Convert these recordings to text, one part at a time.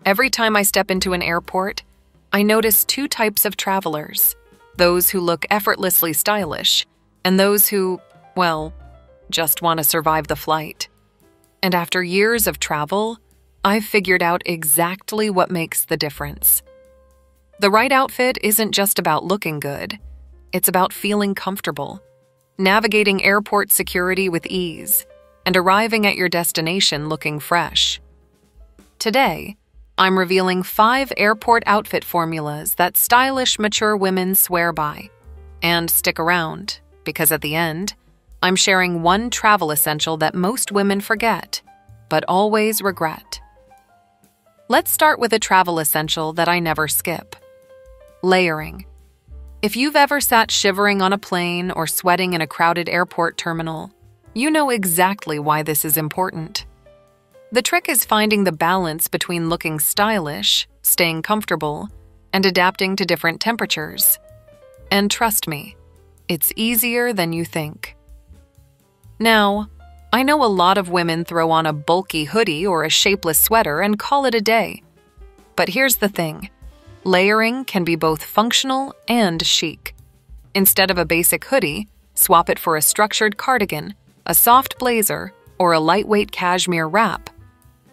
Every time I step into an airport, I notice two types of travelers: those who look effortlessly stylish, and those who, well, just want to survive the flight. And after years of travel, I've figured out exactly what makes the difference. The right outfit isn't just about looking good, it's about feeling comfortable, navigating airport security with ease, and arriving at your destination looking fresh. Today, I'm revealing 5 airport outfit formulas that stylish, mature women swear by. And stick around, because at the end, I'm sharing one travel essential that most women forget, but always regret. Let's start with a travel essential that I never skip: layering. If you've ever sat shivering on a plane or sweating in a crowded airport terminal, you know exactly why this is important. The trick is finding the balance between looking stylish, staying comfortable, and adapting to different temperatures. And trust me, it's easier than you think. Now, I know a lot of women throw on a bulky hoodie or a shapeless sweater and call it a day. But here's the thing: layering can be both functional and chic. Instead of a basic hoodie, swap it for a structured cardigan, a soft blazer, or a lightweight cashmere wrap.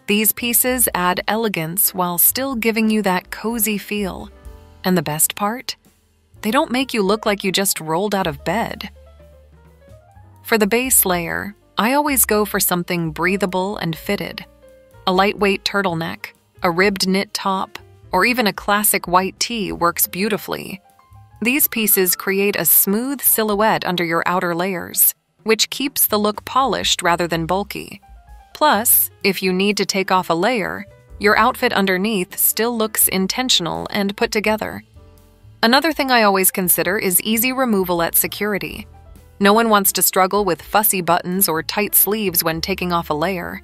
These pieces add elegance while still giving you that cozy feel. And the best part? They don't make you look like you just rolled out of bed. For the base layer, I always go for something breathable and fitted. A lightweight turtleneck, a ribbed knit top, or even a classic white tee works beautifully. These pieces create a smooth silhouette under your outer layers, which keeps the look polished rather than bulky. Plus, if you need to take off a layer, your outfit underneath still looks intentional and put together. Another thing I always consider is easy removal at security. No one wants to struggle with fussy buttons or tight sleeves when taking off a layer.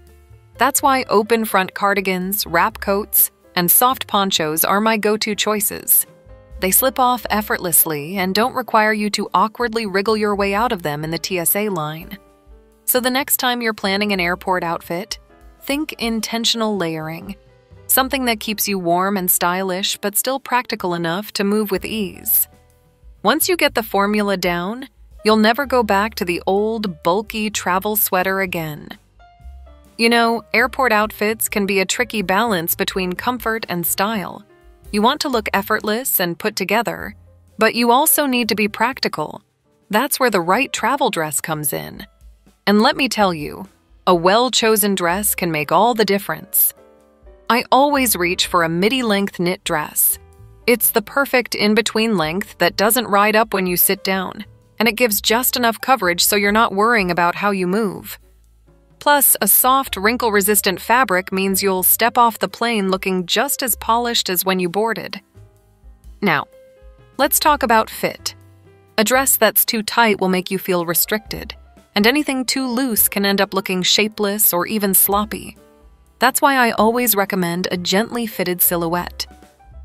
That's why open front cardigans, wrap coats, and soft ponchos are my go-to choices. They slip off effortlessly and don't require you to awkwardly wriggle your way out of them in the TSA line. So the next time you're planning an airport outfit, think intentional layering. Something that keeps you warm and stylish but still practical enough to move with ease. Once you get the formula down, you'll never go back to the old, bulky travel sweater again. You know, airport outfits can be a tricky balance between comfort and style. You want to look effortless and put together, but you also need to be practical. That's where the right travel dress comes in. And let me tell you, a well-chosen dress can make all the difference. I always reach for a midi-length knit dress. It's the perfect in-between length that doesn't ride up when you sit down, and it gives just enough coverage so you're not worrying about how you move. Plus, a soft, wrinkle-resistant fabric means you'll step off the plane looking just as polished as when you boarded. Now, let's talk about fit. A dress that's too tight will make you feel restricted, and anything too loose can end up looking shapeless or even sloppy. That's why I always recommend a gently fitted silhouette.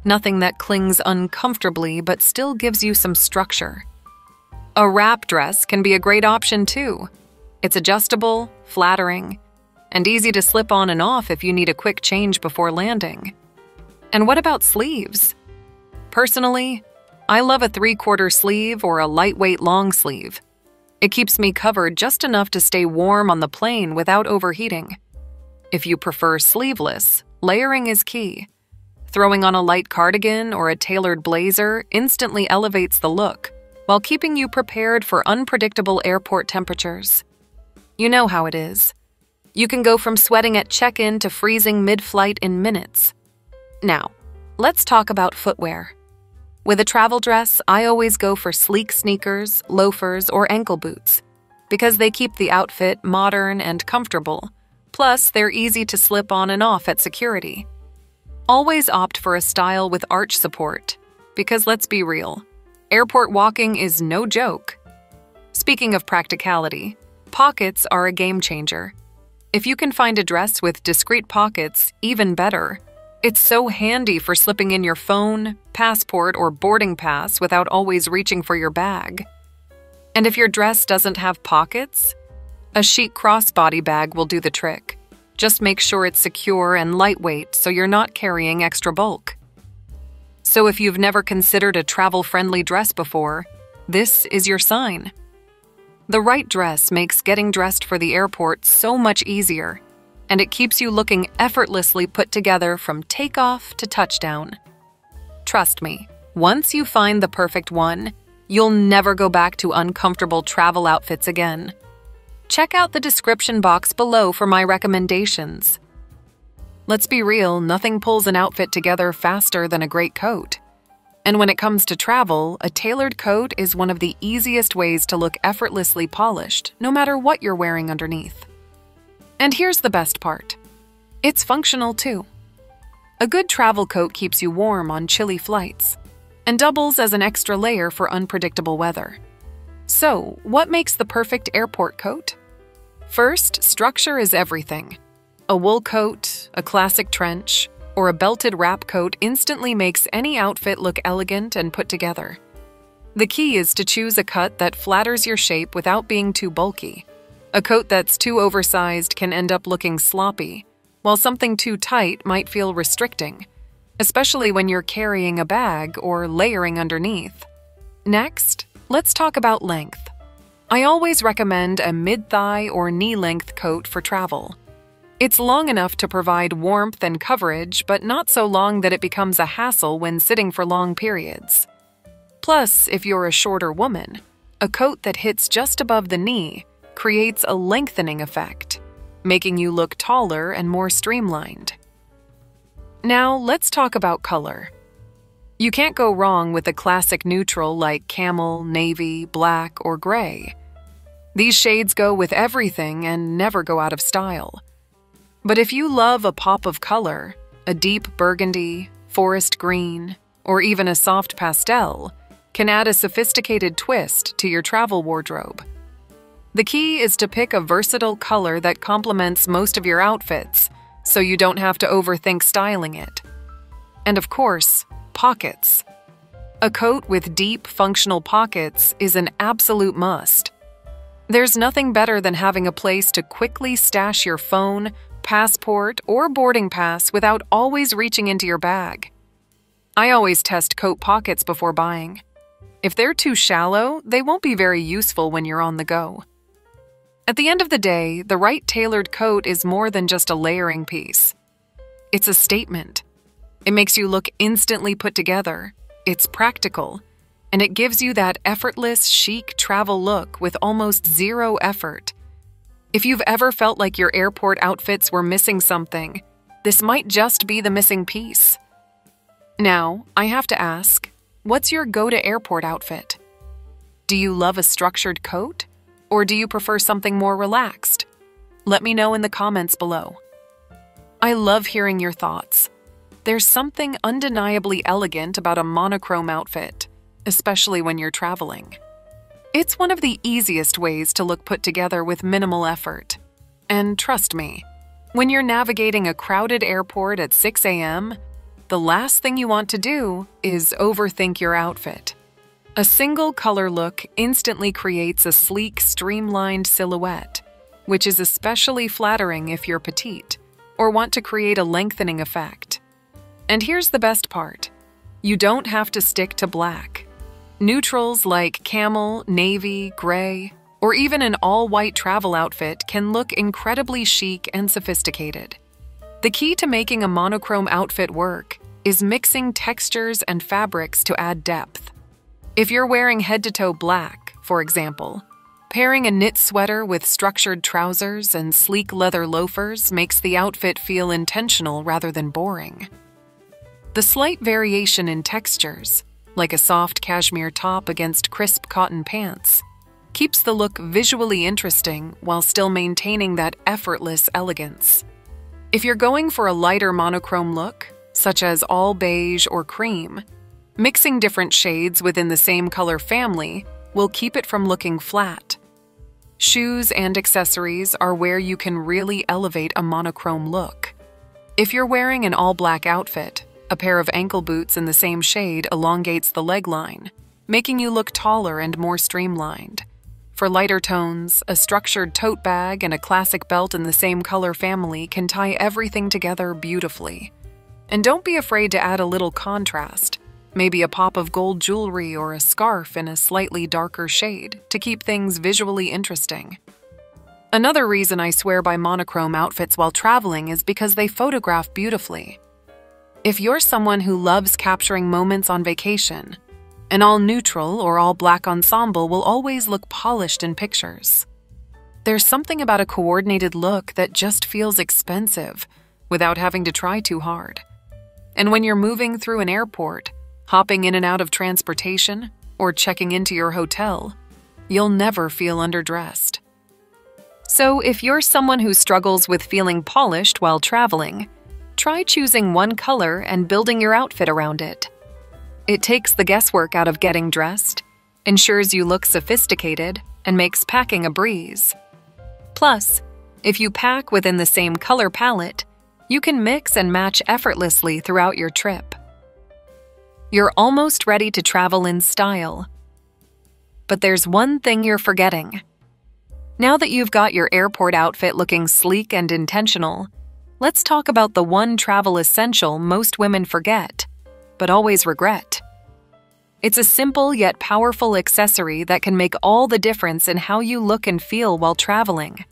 Nothing that clings uncomfortably but still gives you some structure. A wrap dress can be a great option too. It's adjustable, flattering, and easy to slip on and off if you need a quick change before landing. And what about sleeves? Personally, I love a 3/4 sleeve or a lightweight long sleeve. It keeps me covered just enough to stay warm on the plane without overheating. If you prefer sleeveless, layering is key. Throwing on a light cardigan or a tailored blazer instantly elevates the look, while keeping you prepared for unpredictable airport temperatures. You know how it is. You can go from sweating at check-in to freezing mid-flight in minutes. Now, let's talk about footwear. With a travel dress, I always go for sleek sneakers, loafers, or ankle boots, because they keep the outfit modern and comfortable. Plus, they're easy to slip on and off at security. Always opt for a style with arch support, because let's be real, airport walking is no joke. Speaking of practicality, pockets are a game changer. If you can find a dress with discreet pockets, even better. It's so handy for slipping in your phone, passport, or boarding pass without always reaching for your bag. And if your dress doesn't have pockets, a chic crossbody bag will do the trick. Just make sure it's secure and lightweight so you're not carrying extra bulk. So if you've never considered a travel-friendly dress before, this is your sign. The right dress makes getting dressed for the airport so much easier, and it keeps you looking effortlessly put together from takeoff to touchdown. Trust me, once you find the perfect one, you'll never go back to uncomfortable travel outfits again. Check out the description box below for my recommendations. Let's be real, nothing pulls an outfit together faster than a great coat. And when it comes to travel, a tailored coat is one of the easiest ways to look effortlessly polished, no matter what you're wearing underneath. And here's the best part. It's functional too. A good travel coat keeps you warm on chilly flights and doubles as an extra layer for unpredictable weather. So, what makes the perfect airport coat? First, structure is everything. A wool coat, a classic trench, or a belted wrap coat instantly makes any outfit look elegant and put together. The key is to choose a cut that flatters your shape without being too bulky. A coat that's too oversized can end up looking sloppy, while something too tight might feel restricting, especially when you're carrying a bag or layering underneath. Next, let's talk about length. I always recommend a mid-thigh or knee-length coat for travel. It's long enough to provide warmth and coverage, but not so long that it becomes a hassle when sitting for long periods. Plus, if you're a shorter woman, a coat that hits just above the knee creates a lengthening effect, making you look taller and more streamlined. Now, let's talk about color. You can't go wrong with a classic neutral like camel, navy, black, or gray. These shades go with everything and never go out of style. But if you love a pop of color, a deep burgundy, forest green, or even a soft pastel can add a sophisticated twist to your travel wardrobe. The key is to pick a versatile color that complements most of your outfits, so you don't have to overthink styling it. And of course, pockets. A coat with deep, functional pockets is an absolute must. There's nothing better than having a place to quickly stash your phone, passport, or boarding pass without always reaching into your bag. I always test coat pockets before buying. If they're too shallow, they won't be very useful when you're on the go. At the end of the day, the right tailored coat is more than just a layering piece. It's a statement. It makes you look instantly put together, it's practical, and it gives you that effortless, chic travel look with almost zero effort. If you've ever felt like your airport outfits were missing something, this might just be the missing piece. Now, I have to ask, what's your go-to-airport outfit? Do you love a structured coat, or do you prefer something more relaxed? Let me know in the comments below. I love hearing your thoughts. There's something undeniably elegant about a monochrome outfit, especially when you're traveling. It's one of the easiest ways to look put together with minimal effort. And trust me, when you're navigating a crowded airport at 6 a.m., the last thing you want to do is overthink your outfit. A single color look instantly creates a sleek, streamlined silhouette, which is especially flattering if you're petite or want to create a lengthening effect. And here's the best part. You don't have to stick to black. Neutrals like camel, navy, gray, or even an all-white travel outfit can look incredibly chic and sophisticated. The key to making a monochrome outfit work is mixing textures and fabrics to add depth. If you're wearing head-to-toe black, for example, pairing a knit sweater with structured trousers and sleek leather loafers makes the outfit feel intentional rather than boring. The slight variation in textures, like a soft cashmere top against crisp cotton pants, keeps the look visually interesting while still maintaining that effortless elegance. If you're going for a lighter monochrome look, such as all beige or cream, mixing different shades within the same color family will keep it from looking flat. Shoes and accessories are where you can really elevate a monochrome look. If you're wearing an all-black outfit, a pair of ankle boots in the same shade elongates the leg line, making you look taller and more streamlined. For lighter tones, a structured tote bag and a classic belt in the same color family can tie everything together beautifully. And don't be afraid to add a little contrast, maybe a pop of gold jewelry or a scarf in a slightly darker shade to keep things visually interesting. Another reason I swear by monochrome outfits while traveling is because they photograph beautifully. If you're someone who loves capturing moments on vacation, an all-neutral or all-black ensemble will always look polished in pictures. There's something about a coordinated look that just feels expensive without having to try too hard. And when you're moving through an airport, hopping in and out of transportation, or checking into your hotel, you'll never feel underdressed. So if you're someone who struggles with feeling polished while traveling, try choosing one color and building your outfit around it. It takes the guesswork out of getting dressed, ensures you look sophisticated, and makes packing a breeze. Plus, if you pack within the same color palette, you can mix and match effortlessly throughout your trip. You're almost ready to travel in style. But there's one thing you're forgetting. Now that you've got your airport outfit looking sleek and intentional, let's talk about the one travel essential most women forget, but always regret. It's a simple yet powerful accessory that can make all the difference in how you look and feel while traveling.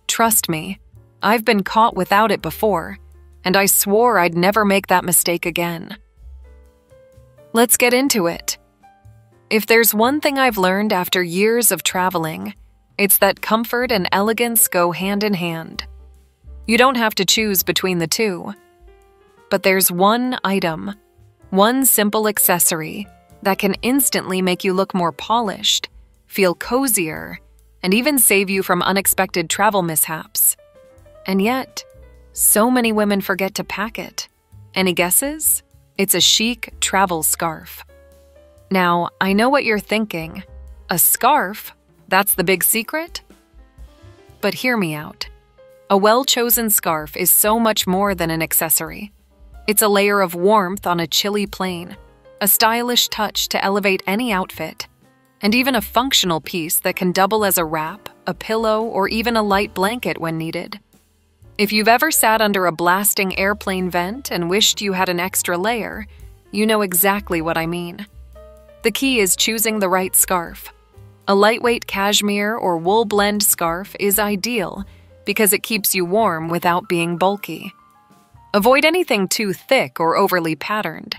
Trust me, I've been caught without it before, and I swore I'd never make that mistake again. Let's get into it. If there's one thing I've learned after years of traveling, it's that comfort and elegance go hand in hand. You don't have to choose between the two. But there's one item, one simple accessory that can instantly make you look more polished, feel cozier, and even save you from unexpected travel mishaps. And yet, so many women forget to pack it. Any guesses? It's a chic travel scarf. Now, I know what you're thinking. A scarf? That's the big secret? But hear me out. A well-chosen scarf is so much more than an accessory. It's a layer of warmth on a chilly plane, a stylish touch to elevate any outfit, and even a functional piece that can double as a wrap, a pillow, or even a light blanket when needed. If you've ever sat under a blasting airplane vent and wished you had an extra layer, you know exactly what I mean. The key is choosing the right scarf. A lightweight cashmere or wool blend scarf is ideal because it keeps you warm without being bulky. Avoid anything too thick or overly patterned.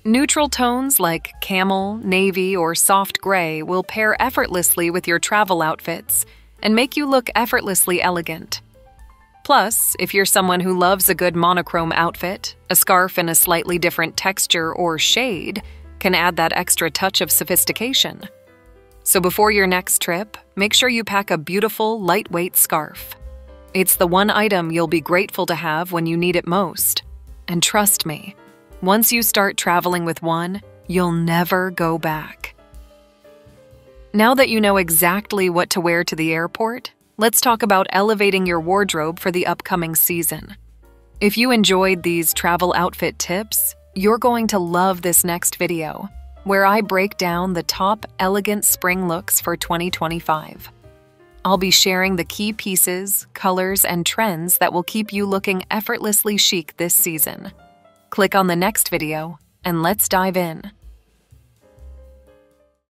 Neutral tones like camel, navy, or soft gray will pair effortlessly with your travel outfits and make you look effortlessly elegant. Plus, if you're someone who loves a good monochrome outfit, a scarf in a slightly different texture or shade can add that extra touch of sophistication. So before your next trip, make sure you pack a beautiful, lightweight scarf. It's the one item you'll be grateful to have when you need it most. And trust me, once you start traveling with one, you'll never go back. Now that you know exactly what to wear to the airport, let's talk about elevating your wardrobe for the upcoming season. If you enjoyed these travel outfit tips, you're going to love this next video, where I break down the top elegant spring looks for 2025. I'll be sharing the key pieces, colors, and trends that will keep you looking effortlessly chic this season. Click on the next video, and let's dive in.